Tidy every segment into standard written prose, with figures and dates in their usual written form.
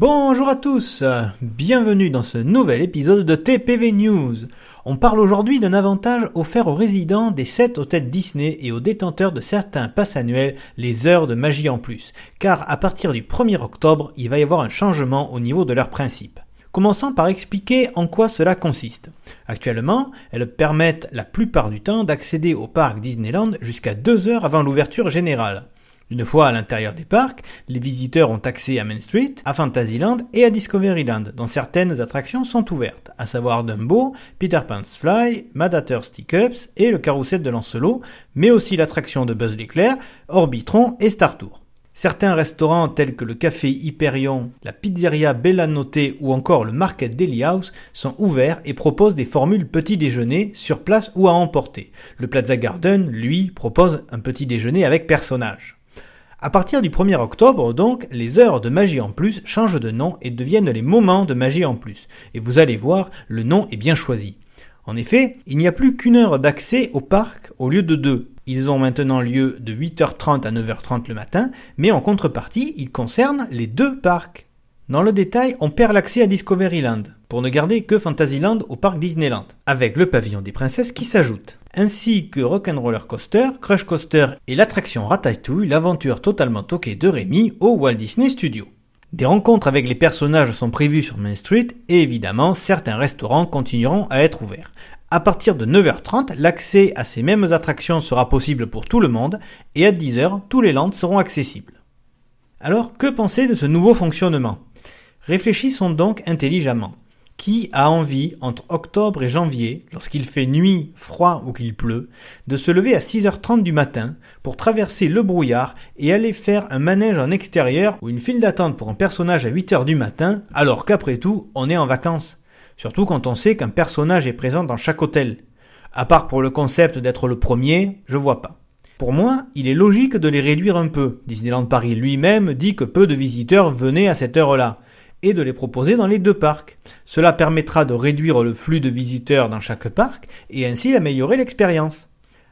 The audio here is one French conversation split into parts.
Bonjour à tous, bienvenue dans ce nouvel épisode de TPV News. On parle aujourd'hui d'un avantage offert aux résidents des 7 hôtels Disney et aux détenteurs de certains passes annuels, les heures de magie en plus, car à partir du 1er octobre, il va y avoir un changement au niveau de leurs principes. Commençons par expliquer en quoi cela consiste. Actuellement, elles permettent la plupart du temps d'accéder au parc Disneyland jusqu'à 2 heures avant l'ouverture générale. Une fois à l'intérieur des parcs, les visiteurs ont accès à Main Street, à Fantasyland et à Discoveryland, dont certaines attractions sont ouvertes, à savoir Dumbo, Peter Pan's Fly, Mad Hatter's Teacups et le carrousel de Lancelot, mais aussi l'attraction de Buzz l'éclair, Orbitron et Star Tour. Certains restaurants tels que le Café Hyperion, la pizzeria Bella Notte ou encore le Market Deli House sont ouverts et proposent des formules petit déjeuner sur place ou à emporter. Le Plaza Garden, lui, propose un petit déjeuner avec personnage. À partir du 1er octobre, donc, les heures de magie en plus changent de nom et deviennent les moments de magie en plus. Et vous allez voir, le nom est bien choisi. En effet, il n'y a plus qu'une heure d'accès au parc au lieu de 2. Ils ont maintenant lieu de 8h30 à 9h30 le matin, mais en contrepartie, ils concernent les 2 parcs. Dans le détail, on perd l'accès à Discoveryland, pour ne garder que Fantasyland au parc Disneyland, avec le pavillon des princesses qui s'ajoute, ainsi que Rock'n'Roller Coaster, Crush Coaster et l'attraction Ratatouille, l'aventure totalement toquée de Rémi au Walt Disney Studios. Des rencontres avec les personnages sont prévues sur Main Street et évidemment, certains restaurants continueront à être ouverts. À partir de 9h30, l'accès à ces mêmes attractions sera possible pour tout le monde et à 10h, tous les lands seront accessibles. Alors, que penser de ce nouveau fonctionnement ? Réfléchissons donc intelligemment. Qui a envie, entre octobre et janvier, lorsqu'il fait nuit, froid ou qu'il pleut, de se lever à 6h30 du matin pour traverser le brouillard et aller faire un manège en extérieur ou une file d'attente pour un personnage à 8h du matin, alors qu'après tout, on est en vacances ? Surtout quand on sait qu'un personnage est présent dans chaque hôtel. À part pour le concept d'être le premier, je vois pas. Pour moi, il est logique de les réduire un peu. Disneyland Paris lui-même dit que peu de visiteurs venaient à cette heure-là, et de les proposer dans les 2 parcs. Cela permettra de réduire le flux de visiteurs dans chaque parc et ainsi d'améliorer l'expérience.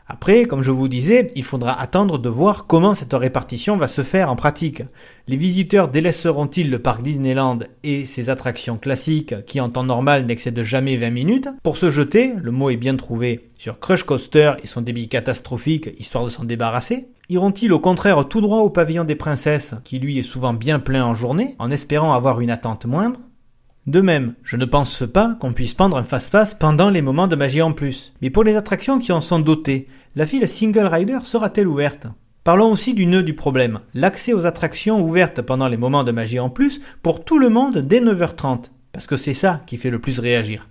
Après, comme je vous disais, il faudra attendre de voir comment cette répartition va se faire en pratique. Les visiteurs délaisseront-ils le parc Disneyland et ses attractions classiques qui en temps normal n'excèdent jamais 20 minutes pour se jeter, le mot est bien trouvé, sur Crush Coaster et son débit catastrophique histoire de s'en débarrasser ? Iront-ils au contraire tout droit au pavillon des princesses, qui lui est souvent bien plein en journée, en espérant avoir une attente moindre ? De même, je ne pense pas qu'on puisse prendre un fast-pass pendant les moments de magie en plus. Mais pour les attractions qui en sont dotées, la file Single Rider sera-t-elle ouverte ? Parlons aussi du nœud du problème, l'accès aux attractions ouvertes pendant les moments de magie en plus pour tout le monde dès 9h30, parce que c'est ça qui fait le plus réagir.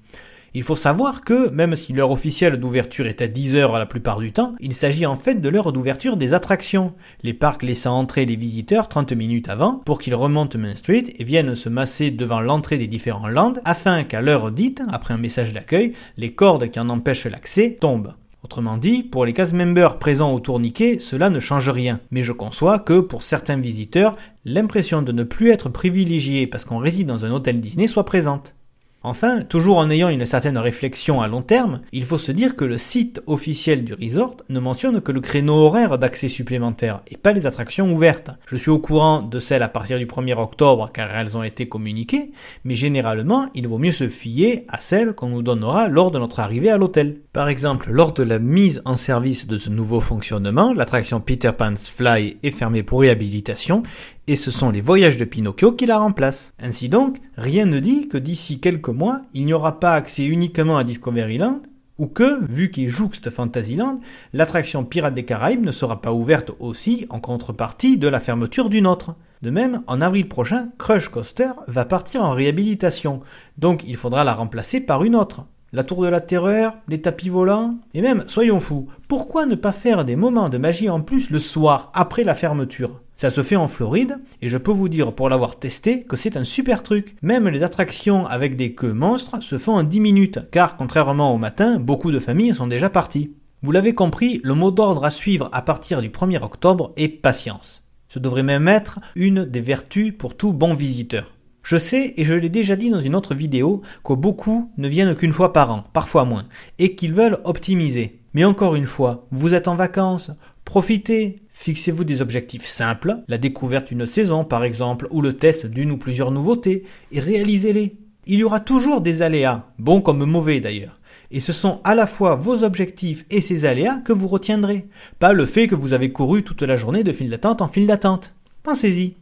Il faut savoir que, même si l'heure officielle d'ouverture est à 10h la plupart du temps, il s'agit en fait de l'heure d'ouverture des attractions, les parcs laissant entrer les visiteurs 30 minutes avant pour qu'ils remontent Main Street et viennent se masser devant l'entrée des différents lands afin qu'à l'heure dite, après un message d'accueil, les cordes qui en empêchent l'accès tombent. Autrement dit, pour les cast members présents au tourniquet, cela ne change rien. Mais je conçois que, pour certains visiteurs, l'impression de ne plus être privilégié parce qu'on réside dans un hôtel Disney soit présente. Enfin, toujours en ayant une certaine réflexion à long terme, il faut se dire que le site officiel du resort ne mentionne que le créneau horaire d'accès supplémentaire et pas les attractions ouvertes. Je suis au courant de celles à partir du 1er octobre car elles ont été communiquées, mais généralement, il vaut mieux se fier à celles qu'on nous donnera lors de notre arrivée à l'hôtel. Par exemple, lors de la mise en service de ce nouveau fonctionnement, l'attraction Peter Pan's Fly est fermée pour réhabilitation et ce sont les voyages de Pinocchio qui la remplacent. Ainsi donc, rien ne dit que d'ici quelques mois, il n'y aura pas accès uniquement à Discoveryland, ou que, vu qu'il jouxte Fantasyland, l'attraction Pirates des Caraïbes ne sera pas ouverte aussi en contrepartie de la fermeture d'une autre. De même, en avril prochain, Crush Coaster va partir en réhabilitation, donc il faudra la remplacer par une autre. La tour de la terreur, les tapis volants, et même, soyons fous, pourquoi ne pas faire des moments de magie en plus le soir, après la fermeture ? Ça se fait en Floride, et je peux vous dire pour l'avoir testé que c'est un super truc. Même les attractions avec des queues monstres se font en 10 minutes, car contrairement au matin, beaucoup de familles sont déjà parties. Vous l'avez compris, le mot d'ordre à suivre à partir du 1er octobre est patience. Ce devrait même être une des vertus pour tout bon visiteur. Je sais, et je l'ai déjà dit dans une autre vidéo, que beaucoup ne viennent qu'une fois par an, parfois moins, et qu'ils veulent optimiser. Mais encore une fois, vous êtes en vacances, Profitez, fixez-vous des objectifs simples, la découverte d'une saison par exemple, ou le test d'une ou plusieurs nouveautés, et réalisez-les. Il y aura toujours des aléas, bons comme mauvais d'ailleurs. Et ce sont à la fois vos objectifs et ces aléas que vous retiendrez, pas le fait que vous avez couru toute la journée de file d'attente en file d'attente. Pensez-y.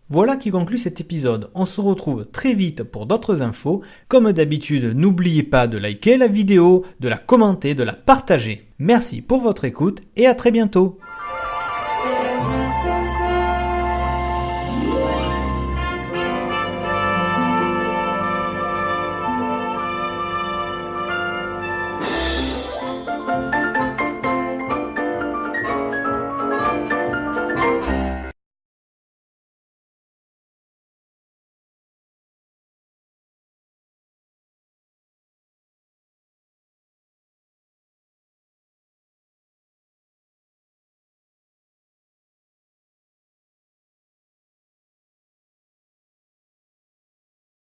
Voilà qui conclut cet épisode. On se retrouve très vite pour d'autres infos. Comme d'habitude, n'oubliez pas de liker la vidéo, de la commenter, de la partager. Merci pour votre écoute et à très bientôt.